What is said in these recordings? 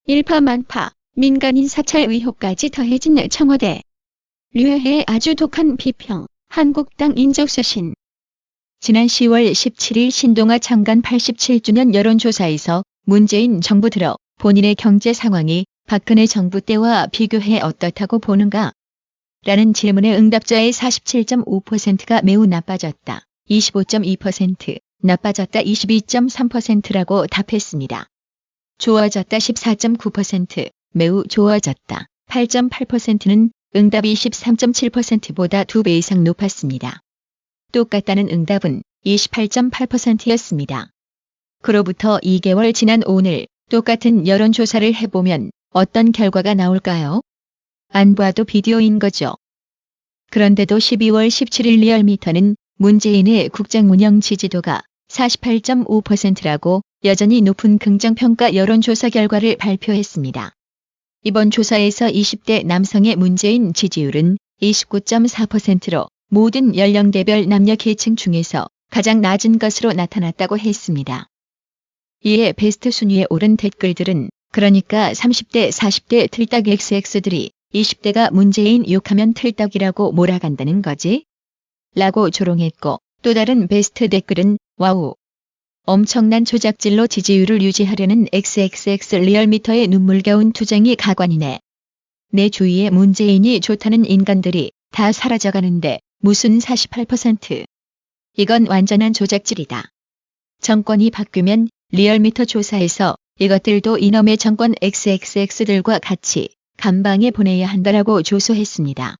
일파만파, 민간인 사찰 의혹까지 더해진 청와대. 류해의 아주 독한 비평, 한국당 인적쇄신. 지난 10월 17일 신동아 장관 87주년 여론조사에서 문재인 정부 들어 본인의 경제 상황이 박근혜 정부 때와 비교해 어떻다고 보는가? 라는 질문에 응답자의 47.5%가 매우 나빠졌다, 25.2%, 나빠졌다 22.3%라고 답했습니다. 좋아졌다 14.9%, 매우 좋아졌다 8.8%는 응답이 13.7%보다 2배 이상 높았습니다. 똑같다는 응답은 28.8%였습니다. 그로부터 2개월 지난 오늘 똑같은 여론조사를 해보면 어떤 결과가 나올까요? 안 봐도 비디오인 거죠. 그런데도 12월 17일 리얼미터는 문재인의 국정 운영 지지도가 48.5%라고 여전히 높은 긍정평가 여론조사 결과를 발표했습니다. 이번 조사에서 20대 남성의 문재인 지지율은 29.4%로 모든 연령대별 남녀 계층 중에서 가장 낮은 것으로 나타났다고 했습니다. 이에 베스트 순위에 오른 댓글들은 그러니까 30대 40대 틀딱 XX들이 20대가 문재인 욕하면 틀떡이라고 몰아간다는 거지? 라고 조롱했고, 또 다른 베스트 댓글은 와우. 엄청난 조작질로 지지율을 유지하려는 XXX 리얼미터의 눈물겨운 투쟁이 가관이네. 내 주위에 문재인이 좋다는 인간들이 다 사라져가는데 무슨 48%. 이건 완전한 조작질이다. 정권이 바뀌면 리얼미터 조사에서 이것들도 이놈의 정권 XXX들과 같이 감방에 보내야 한다라고 조소했습니다.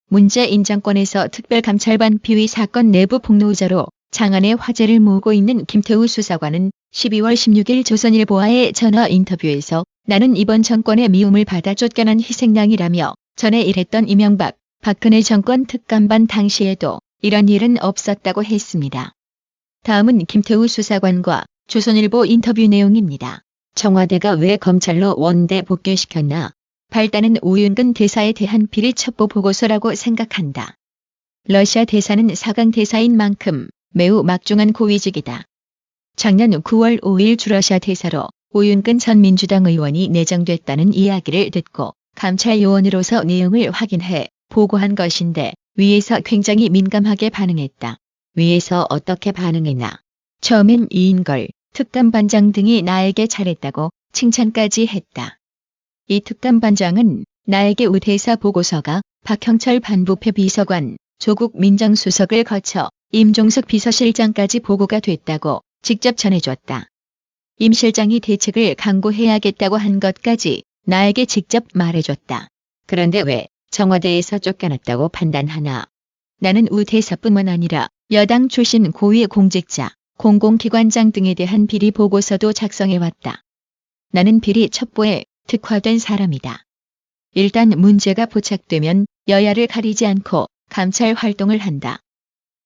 문재인 정권에서 특별감찰반 비위 사건 내부 폭로자로 장안의 화제를 모으고 있는 김태우 수사관은 12월 16일 조선일보와의 전화 인터뷰에서 나는 이번 정권의 미움을 받아 쫓겨난 희생양이라며 전에 일했던 이명박, 박근혜 정권 특감반 당시에도 이런 일은 없었다고 했습니다. 다음은 김태우 수사관과 조선일보 인터뷰 내용입니다. 청와대가 왜 검찰로 원대 복귀시켰나? 발단은 우윤근 대사에 대한 비리 첩보 보고서라고 생각한다. 러시아 대사는 4강 대사인 만큼 매우 막중한 고위직이다. 작년 9월 5일 주러시아 대사로 우윤근 전 민주당 의원이 내정됐다는 이야기를 듣고 감찰 요원으로서 내용을 확인해 보고한 것인데 위에서 굉장히 민감하게 반응했다. 위에서 어떻게 반응했나? 처음엔 이인걸, 특감반장 등이 나에게 잘했다고 칭찬까지 했다. 이 특감반장은 나에게 우 대사 보고서가 박형철 반부패 비서관, 조국 민정수석을 거쳐 임종석 비서실장까지 보고가 됐다고 직접 전해줬다. 임 실장이 대책을 강구해야겠다고 한 것까지 나에게 직접 말해줬다. 그런데 왜 청와대에서 쫓겨났다고 판단하나? 나는 우 대사뿐만 아니라 여당 출신 고위 공직자, 공공기관장 등에 대한 비리 보고서도 작성해왔다. 나는 비리 첩보에 특화된 사람이다. 일단 문제가 포착되면 여야를 가리지 않고 감찰 활동을 한다.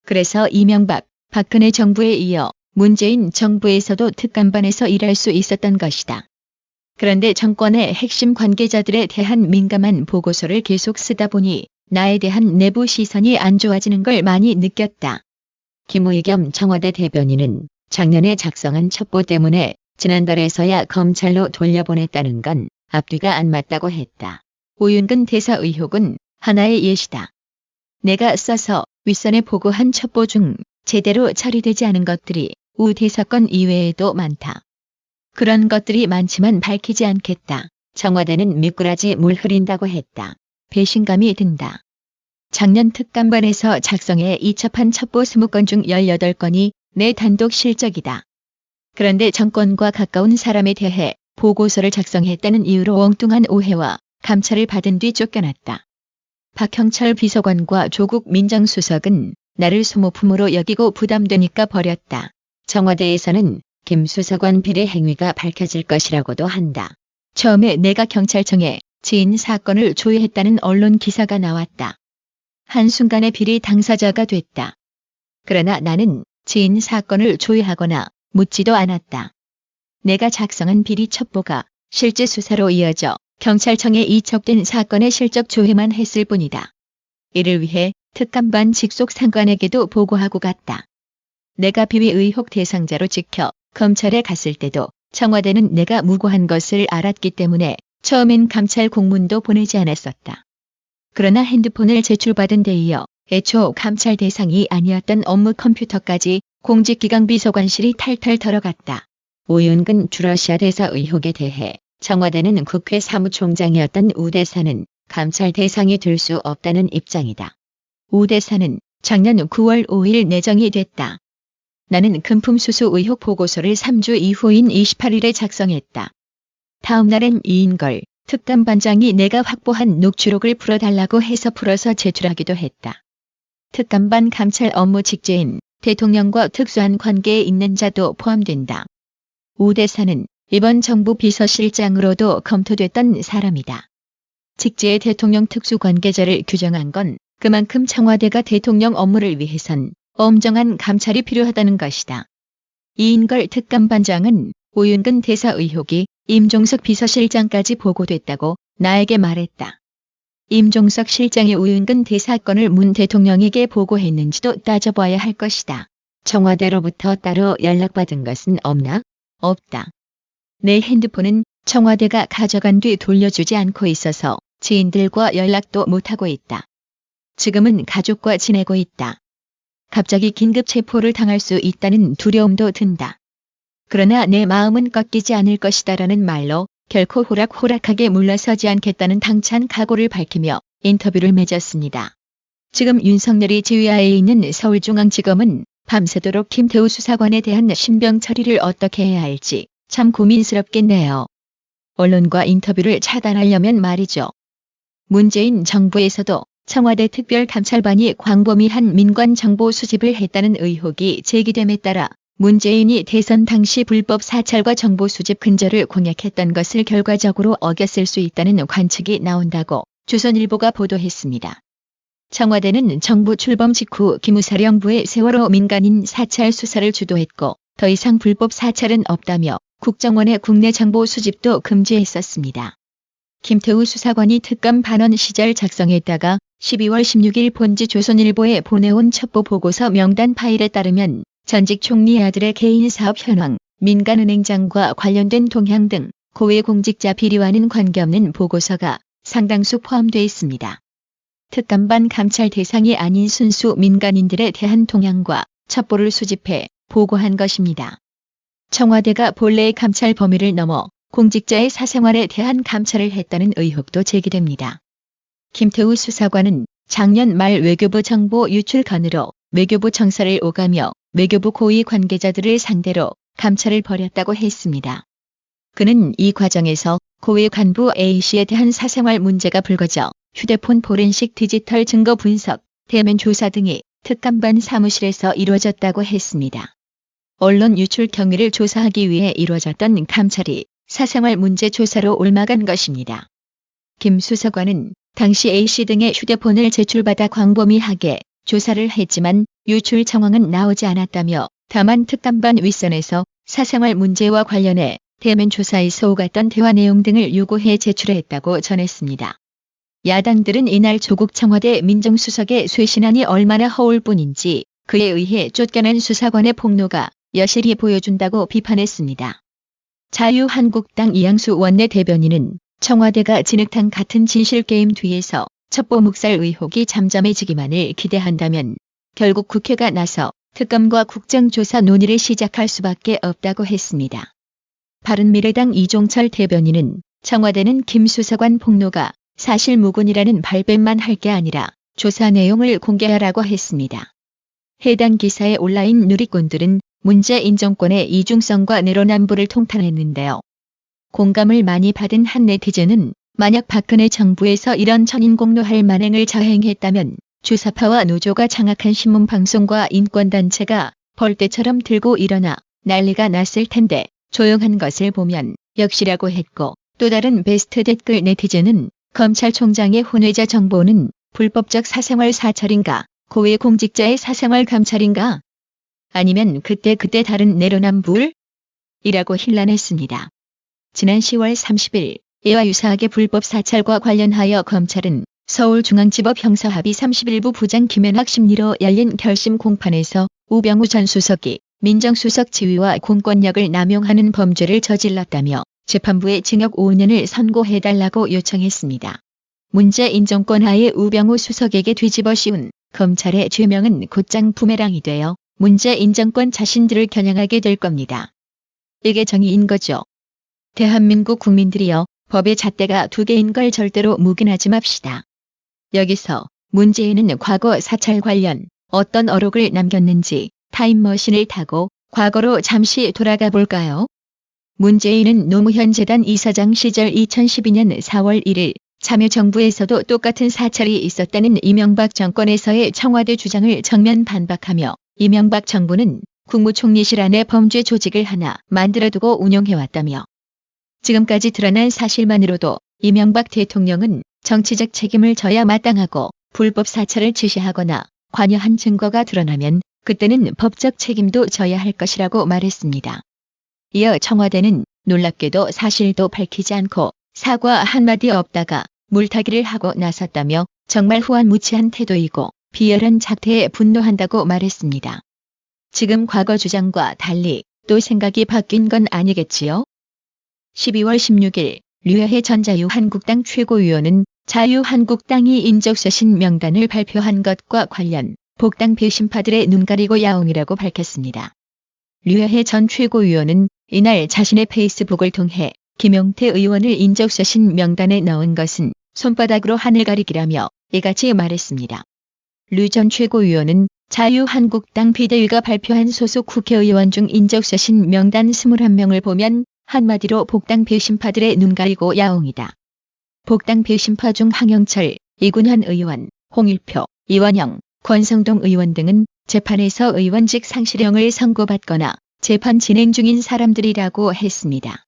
그래서 이명박, 박근혜 정부에 이어 문재인 정부에서도 특감반에서 일할 수 있었던 것이다. 그런데 정권의 핵심 관계자들에 대한 민감한 보고서를 계속 쓰다 보니 나에 대한 내부 시선이 안 좋아지는 걸 많이 느꼈다. 김의겸 청와대 대변인은 작년에 작성한 첩보 때문에 지난달에서야 검찰로 돌려보냈다는 건 앞뒤가 안 맞다고 했다. 우윤근 대사 의혹은 하나의 예시다. 내가 써서 윗선에 보고한 첩보 중 제대로 처리되지 않은 것들이 우 대사건 이외에도 많다. 그런 것들이 많지만 밝히지 않겠다. 청와대는 미꾸라지 물 흐린다고 했다. 배신감이 든다. 작년 특감반에서 작성해 이첩한 첩보 20건 중 18건이 내 단독 실적이다. 그런데 정권과 가까운 사람에 대해 보고서를 작성했다는 이유로 엉뚱한 오해와 감찰을 받은 뒤 쫓겨났다. 박형철 비서관과 조국 민정수석은 나를 소모품으로 여기고 부담되니까 버렸다. 청와대에서는 김 수사관 비리 행위가 밝혀질 것이라고도 한다. 처음에 내가 경찰청에 지인 사건을 조회했다는 언론 기사가 나왔다. 한순간에 비리 당사자가 됐다. 그러나 나는 지인 사건을 조회하거나 묻지도 않았다. 내가 작성한 비리 첩보가 실제 수사로 이어져 경찰청에 이첩된 사건의 실적 조회만 했을 뿐이다. 이를 위해 특감반 직속 상관에게도 보고하고 갔다. 내가 비위 의혹 대상자로 찍혀 검찰에 갔을 때도 청와대는 내가 무고한 것을 알았기 때문에 처음엔 감찰 공문도 보내지 않았었다. 그러나 핸드폰을 제출받은 데 이어 애초 감찰 대상이 아니었던 업무 컴퓨터까지 공직기강 비서관실이 탈탈 털어갔다. 오윤근 주러시아 대사 의혹에 대해 청와대는 국회 사무총장이었던 우 대사는 감찰 대상이 될 수 없다는 입장이다. 우 대사는 작년 9월 5일 내정이 됐다. 나는 금품수수 의혹 보고서를 3주 이후인 28일에 작성했다. 다음 날엔 이인걸 특감반장이 내가 확보한 녹취록을 풀어달라고 해서 풀어서 제출하기도 했다. 특감반 감찰 업무 직제인 대통령과 특수한 관계에 있는 자도 포함된다. 우 대사는 이번 정부 비서실장으로도 검토됐던 사람이다. 직제의 대통령 특수관계자를 규정한 건 그만큼 청와대가 대통령 업무를 위해선 엄정한 감찰이 필요하다는 것이다. 이인걸 특감반장은 오윤근 대사 의혹이 임종석 비서실장까지 보고됐다고 나에게 말했다. 임종석 실장이 오윤근 대사 건을 문 대통령에게 보고했는지도 따져봐야 할 것이다. 청와대로부터 따로 연락받은 것은 없나? 없다. 내 핸드폰은 청와대가 가져간 뒤 돌려주지 않고 있어서 지인들과 연락도 못하고 있다. 지금은 가족과 지내고 있다. 갑자기 긴급 체포를 당할 수 있다는 두려움도 든다. 그러나 내 마음은 꺾이지 않을 것이다라는 말로 결코 호락호락하게 물러서지 않겠다는 당찬 각오를 밝히며 인터뷰를 맺었습니다. 지금 윤석열이 지휘하에 있는 서울중앙지검은 밤새도록 김태우 수사관에 대한 신병 처리를 어떻게 해야 할지 참 고민스럽겠네요. 언론과 인터뷰를 차단하려면 말이죠. 문재인 정부에서도 청와대 특별감찰반이 광범위한 민관 정보 수집을 했다는 의혹이 제기됨에 따라 문재인이 대선 당시 불법 사찰과 정보 수집 근절을 공약했던 것을 결과적으로 어겼을 수 있다는 관측이 나온다고 조선일보가 보도했습니다. 청와대는 정부 출범 직후 기무사령부의 세월호 민간인 사찰 수사를 주도했고 더 이상 불법 사찰은 없다며 국정원의 국내 정보 수집도 금지했었습니다. 김태우 수사관이 특감 반원 시절 작성했다가 12월 16일 본지 조선일보에 보내온 첩보 보고서 명단 파일에 따르면 전직 총리 아들의 개인 사업 현황, 민간은행장과 관련된 동향 등 고위공직자 비리와는 관계없는 보고서가 상당수 포함되어 있습니다. 특감반 감찰 대상이 아닌 순수 민간인들에 대한 동향과 첩보를 수집해 보고한 것입니다. 청와대가 본래의 감찰 범위를 넘어 공직자의 사생활에 대한 감찰을 했다는 의혹도 제기됩니다. 김태우 수사관은 작년 말 외교부 정보 유출 건으로 외교부 청사를 오가며 외교부 고위 관계자들을 상대로 감찰을 벌였다고 했습니다. 그는 이 과정에서 고위 간부 A씨에 대한 사생활 문제가 불거져 휴대폰 포렌식 디지털 증거 분석, 대면 조사 등이 특감반 사무실에서 이루어졌다고 했습니다. 언론 유출 경위를 조사하기 위해 이루어졌던 감찰이 사생활 문제 조사로 옮아간 것입니다. 김 수사관은 당시 A씨 등의 휴대폰을 제출받아 광범위하게 조사를 했지만 유출 정황은 나오지 않았다며 다만 특감반 윗선에서 사생활 문제와 관련해 대면 조사에서 오갔던 대화 내용 등을 요구해 제출했다고 전했습니다. 야당들은 이날 조국 청와대 민정수석의 쇄신안이 얼마나 허울 뿐인지 그에 의해 쫓겨난 수사관의 폭로가 여실히 보여준다고 비판했습니다. 자유한국당 이양수 원내대변인은 청와대가 진흙탕 같은 진실게임 뒤에서 첩보 묵살 의혹이 잠잠해지기만을 기대한다면 결국 국회가 나서 특검과 국정조사 논의를 시작할 수밖에 없다고 했습니다. 바른미래당 이종철 대변인은 청와대는 김 수사관 폭로가 사실무근이라는 발뺌만 할 게 아니라 조사 내용을 공개하라고 했습니다. 해당 기사의 온라인 누리꾼들은 문재인 정권의 이중성과 내로남불을 통탄했는데요. 공감을 많이 받은 한 네티즌은 만약 박근혜 정부에서 이런 천인공노할 만행을 자행했다면 주사파와 노조가 장악한 신문방송과 인권단체가 벌떼처럼 들고 일어나 난리가 났을 텐데 조용한 것을 보면 역시라고 했고, 또 다른 베스트 댓글 네티즌은 검찰총장의 혼외자 정보는 불법적 사생활 사찰인가, 고위공직자의 사생활 감찰인가? 아니면 그때 다른 내로남불? 이라고 힐난했습니다. 지난 10월 30일 이와 유사하게 불법 사찰과 관련하여 검찰은 서울중앙지법 형사합의 31부 부장 김현학 심리로 열린 결심 공판에서 우병우 전 수석이 민정수석 지위와 공권력을 남용하는 범죄를 저질렀다며 재판부에 징역 5년을 선고해달라고 요청했습니다. 문재인 정권 하에 우병우 수석에게 뒤집어 씌운 검찰의 죄명은 곧장 부메랑이 되어 문재인 정권 자신들을 겨냥하게 될 겁니다. 이게 정의인 거죠. 대한민국 국민들이여, 법의 잣대가 두 개인 걸 절대로 묵인하지 맙시다. 여기서 문재인은 과거 사찰 관련 어떤 어록을 남겼는지 타임머신을 타고 과거로 잠시 돌아가 볼까요? 문재인은 노무현 재단 이사장 시절 2012년 4월 1일 참여정부에서도 똑같은 사찰이 있었다는 이명박 정권에서의 청와대 주장을 정면 반박하며 이명박 정부는 국무총리실 안에 범죄 조직을 하나 만들어두고 운영해왔다며, 지금까지 드러난 사실만으로도 이명박 대통령은 정치적 책임을 져야 마땅하고 불법 사찰을 지시하거나 관여한 증거가 드러나면 그때는 법적 책임도 져야 할 것이라고 말했습니다. 이어 청와대는 놀랍게도 사실도 밝히지 않고 사과 한마디 없다가 물타기를 하고 나섰다며 정말 후한무치한 태도이고 비열한 작태에 분노한다고 말했습니다. 지금 과거 주장과 달리 또 생각이 바뀐 건 아니겠지요? 12월 16일 류여해 전 자유한국당 최고위원은 자유한국당이 인적쇄신 명단을 발표한 것과 관련 복당 배신파들의 눈 가리고 야옹이라고 밝혔습니다. 류여해 전 최고위원은 이날 자신의 페이스북을 통해 김용태 의원을 인적쇄신 명단에 넣은 것은 손바닥으로 하늘 가리기라며 이같이 말했습니다. 류 전 최고위원은 자유한국당 비대위가 발표한 소속 국회의원 중 인적쇄신 명단 21명을 보면 한마디로 복당 배신파들의 눈 가리고 야옹이다. 복당 배신파 중 황영철, 이군환 의원, 홍일표, 이원영, 권성동 의원 등은 재판에서 의원직 상실형을 선고받거나 재판 진행 중인 사람들이라고 했습니다.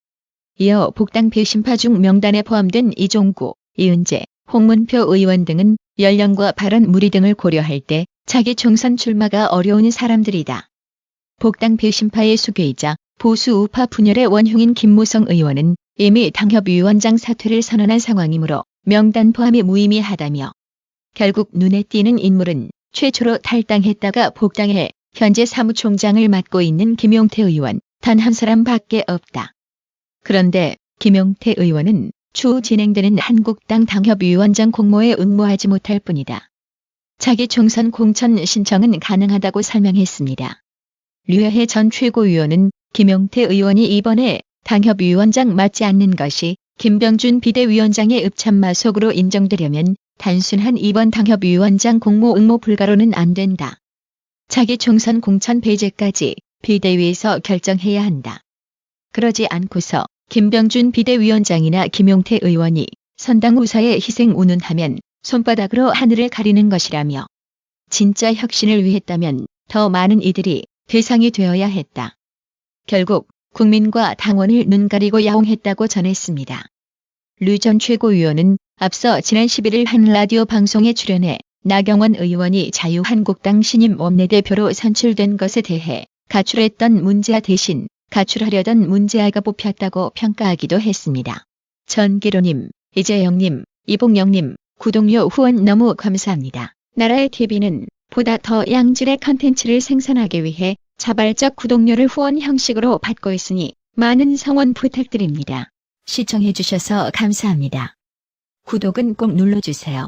이어 복당 배신파 중 명단에 포함된 이종구, 이은재, 홍문표 의원 등은 연령과 발언 무리 등을 고려할 때 자기 총선 출마가 어려운 사람들이다. 복당 배신파의 수괴이자 보수 우파 분열의 원흉인 김무성 의원은 이미 당협위원장 사퇴를 선언한 상황이므로 명단 포함이 무의미하다며, 결국 눈에 띄는 인물은 최초로 탈당했다가 복당해 현재 사무총장을 맡고 있는 김용태 의원 단 한 사람밖에 없다. 그런데 김용태 의원은 추후 진행되는 한국당 당협위원장 공모에 응모하지 못할 뿐이다. 자기 총선 공천 신청은 가능하다고 설명했습니다. 류여해 전 최고위원은 김용태 의원이 이번에 당협위원장 맡지 않는 것이 김병준 비대위원장의 읍참마속으로 인정되려면 단순한 이번 당협위원장 공모 응모 불가로는 안 된다. 자기 총선 공천 배제까지 비대위에서 결정해야 한다. 그러지 않고서 김병준 비대위원장이나 김용태 의원이 선당 우사에 희생 운운하면 손바닥으로 하늘을 가리는 것이라며, 진짜 혁신을 위했다면 더 많은 이들이 대상이 되어야 했다. 결국 국민과 당원을 눈 가리고 야옹했다고 전했습니다. 류 전 최고위원은 앞서 지난 11일 한 라디오 방송에 출연해 나경원 의원이 자유한국당 신임 원내대표로 선출된 것에 대해 가출했던 문재아 대신 가출하려던 문재아가 뽑혔다고 평가하기도 했습니다. 전기로님, 이재영님, 이봉영님, 구독료 후원 너무 감사합니다. 나라의 TV는 보다 더 양질의 컨텐츠를 생산하기 위해 자발적 구독료를 후원 형식으로 받고 있으니 많은 성원 부탁드립니다. 시청해주셔서 감사합니다. 구독은 꼭 눌러주세요.